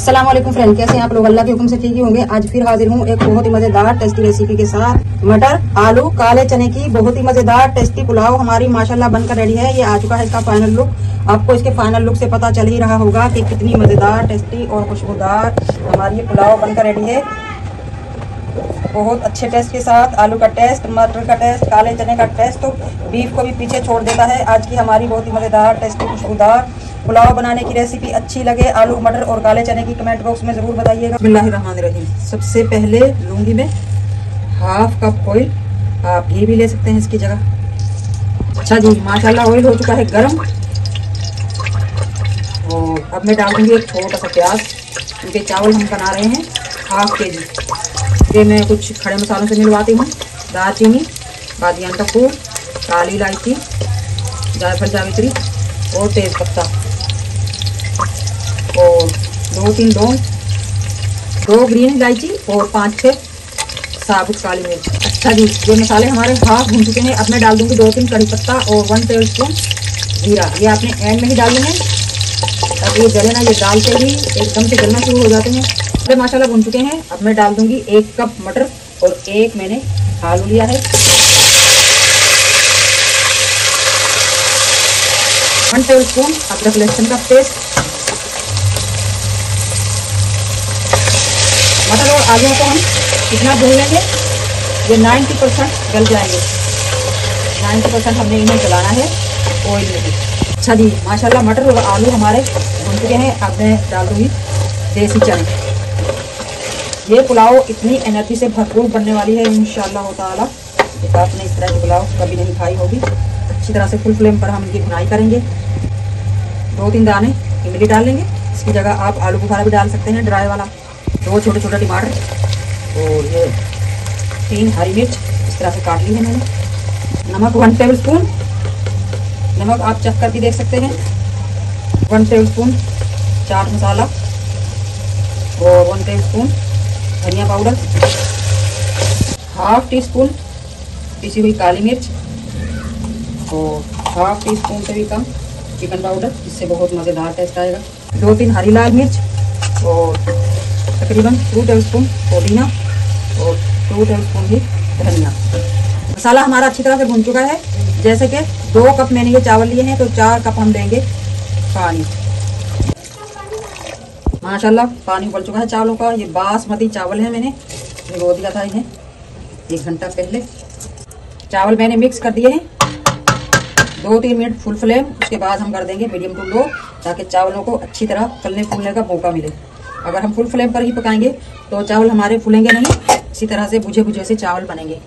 अस्सलाम वालेकुम फ्रेंड, कैसे हैं आप लोग? अल्लाह के हुक्म से ठीक ही होंगे। आज फिर हाजिर हूँ एक बहुत ही मजेदार टेस्टी रेसिपी के साथ। मटर आलू काले चने की बहुत ही मजेदार टेस्टी पुलाव हमारी माशाल्लाह बनकर रेडी है। ये आ चुका है इसका फाइनल लुक। आपको इसके फाइनल लुक से पता चल ही रहा होगा कि कितनी मजेदार टेस्टी और खुशबूदार हमारी ये पुलाव बनकर रेडी है। बहुत अच्छे टेस्ट के साथ, आलू का टेस्ट, मटर का टेस्ट, काले चने का टेस्ट तो बीफ को भी पीछे छोड़ देता है। आज की हमारी बहुत ही मजेदार टेस्टी खुशबूदार पुलाव बनाने की रेसिपी अच्छी लगे आलू मटर और काले चने की कमेंट बॉक्स में जरूर बताइएगा। बिस्मिल्लाहिर्रहमानिर्रहीम। सबसे पहले लूंगी मैं हाफ कप ऑयल, आप घी भी ले सकते हैं इसकी जगह। अच्छा जी, माशाल्लाह ऑयल हो चुका है गरम और अब मैं डाल दूंगी एक छोटा सा प्याज, क्योंकि चावल हम बना रहे हैं हाफ के जी। ये मैं कुछ खड़े मसालों से मिलवाती हूँ। दालचीनी, बादियान का फूल, काली इलायची, जायफल जावित्री और तेज पत्ता और 2-3 लौंग, 2 ग्रीन इलायची और 5-6 साबुत काली मिर्च। अच्छा जी, ये मसाले हमारे हाफ भून चुके हैं। अब मैं डाल दूंगी 2-3 कड़ी पत्ता और 1 टेबलस्पून जीरा। ये आपने एंड में ही डालने हैं, अब ये जले ना, ये डालते ही एकदम से जलना शुरू हो जाते हैं। ये माशाल्लाह भून चुके हैं। अब मैं डाल दूंगी 1 कप मटर और 1 मैंने आलू लिया है। 1 टेबलस्पून अदरक लहसुन का पेस्ट। मटर और आलू को हम कितना भून लेंगे, ये 90% गल जाएंगे। 90% हमने इन्हें जलाना है ऑयल में भी। अच्छा जी, माशाल्लाह मटर और आलू हमारे भून चुके हैं। अब मैं डाल दूंगी देसी चने। ये पुलाव इतनी एनर्जी से भरपूर बनने वाली है इंशाअल्लाह ताला। आपने इस तरह की पुलाव कभी नहीं खाई होगी। अच्छी तरह से फुल फ्लेम पर हम इनकी भुनाई करेंगे। 2-3 दाने इमली डाल लेंगे, इसकी जगह आप आलू बुखारा भी डाल सकते हैं ड्राई वाला। 2 छोटे-छोटे टमाटर और ये 3 हरी मिर्च इस तरह से काट ली है मैंने। नमक 1 टेबलस्पून, नमक आप चख करके देख सकते हैं। 1 टेबलस्पून चाट मसाला और 1 टेबलस्पून धनिया पाउडर, हाफ टी स्पून पिसी हुई काली मिर्च और हाफ टी स्पून से भी कम चिकन पाउडर, इससे बहुत मज़ेदार टेस्ट आएगा। 2-3 हरी लाल मिर्च और तकरीबन 2 टेबलस्पून पुदीना और 2 टेबलस्पून ही धनिया। मसाला हमारा अच्छी तरह से भून चुका है। जैसे कि 2 कप मैंने ये चावल लिए हैं तो 4 कप हम देंगे पानी। माशाल्लाह पानी उबल चुका है चावलों का। ये बासमती चावल है, मैंने भिगो दिया था इन्हें 1 घंटा पहले। चावल मैंने मिक्स कर दिए हैं। 2-3 मिनट फुल फ्लेम, उसके बाद हम कर देंगे मीडियम टू लो, ताकि चावलों को अच्छी तरह फलने फूलने का मौका मिले। अगर हम फुल फ्लेम पर ही पकाएंगे तो चावल हमारे फूलेंगे नहीं, इसी तरह से बुझे बुझे से चावल बनेंगे।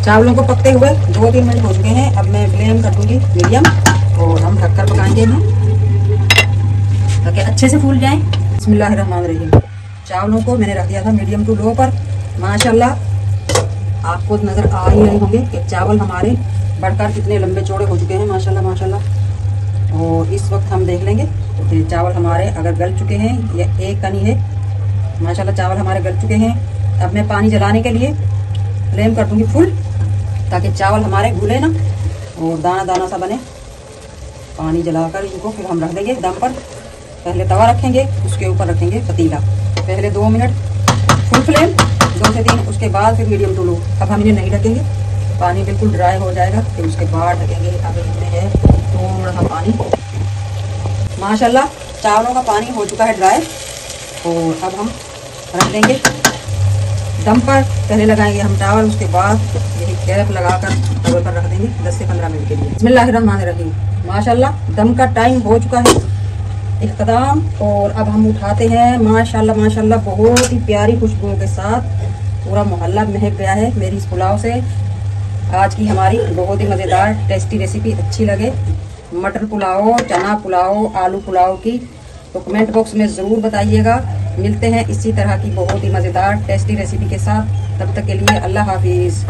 चावलों को पकते हुए 2-3 मिनट हो चुके हैं। अब मैं फ्लेम कर दूंगी मीडियम और हम ढककर पकाएंगे इन्हें ताकि अच्छे से फूल जाएं। बिस्मिल्लाहिर्रहमानिर्रहीम। चावलों को मैंने रख दिया था मीडियम टू लो पर। माशाल्लाह आपको नज़र आ ही रहे होंगे कि चावल हमारे बढ़कर कितने लंबे चौड़े हो चुके हैं माशाल्लाह माशाल्लाह। और इस वक्त हम देख लेंगे कि चावल हमारे अगर गल चुके हैं या एक कनी है। माशाल्लाह चावल हमारे गल चुके हैं। अब मैं पानी जलाने के लिए फ्लेम कर दूंगी फुल, ताकि चावल हमारे घुले ना और दाना दाना सा बने। पानी जलाकर इनको फिर हम रख देंगे दम पर। पहले तवा रखेंगे, उसके ऊपर रखेंगे पतीला। पहले 2 मिनट फुल फ्लेम, 2 से 3, उसके बाद फिर मीडियम टू लो। अब हम इन्हें नहीं ढकेंगे, पानी बिल्कुल ड्राई हो जाएगा फिर उसके बाद ढकेंगे। अब इसमें है थोड़ा सा पानी। माशाल्लाह चावलों का पानी हो चुका है ड्राई और अब हम रख देंगे दम पर। पहले लगाएंगे हम चावल, उसके बाद यही कैप लगाकर तवे पर रख देंगे 10 से 15 मिनट के लिए। बिस्मिल्लाहिर्रहमानिर्रहीम। माशाल्लाह दम का टाइम हो चुका है इख्तिताम और अब हम उठाते हैं। माशाल्लाह माशाल्लाह बहुत ही प्यारी खुशबुओं के साथ पूरा मोहल्ला महक गया है मेरी इस पुलाव से। आज की हमारी बहुत ही मज़ेदार टेस्टी रेसिपी अच्छी लगे मटर पुलाव, चना पुलाव, आलू पुलाव की तो कमेंट बॉक्स में ज़रूर बताइएगा। मिलते हैं इसी तरह की बहुत ही मज़ेदार टेस्टी रेसिपी के साथ। तब तक के लिए अल्लाह हाफिज़।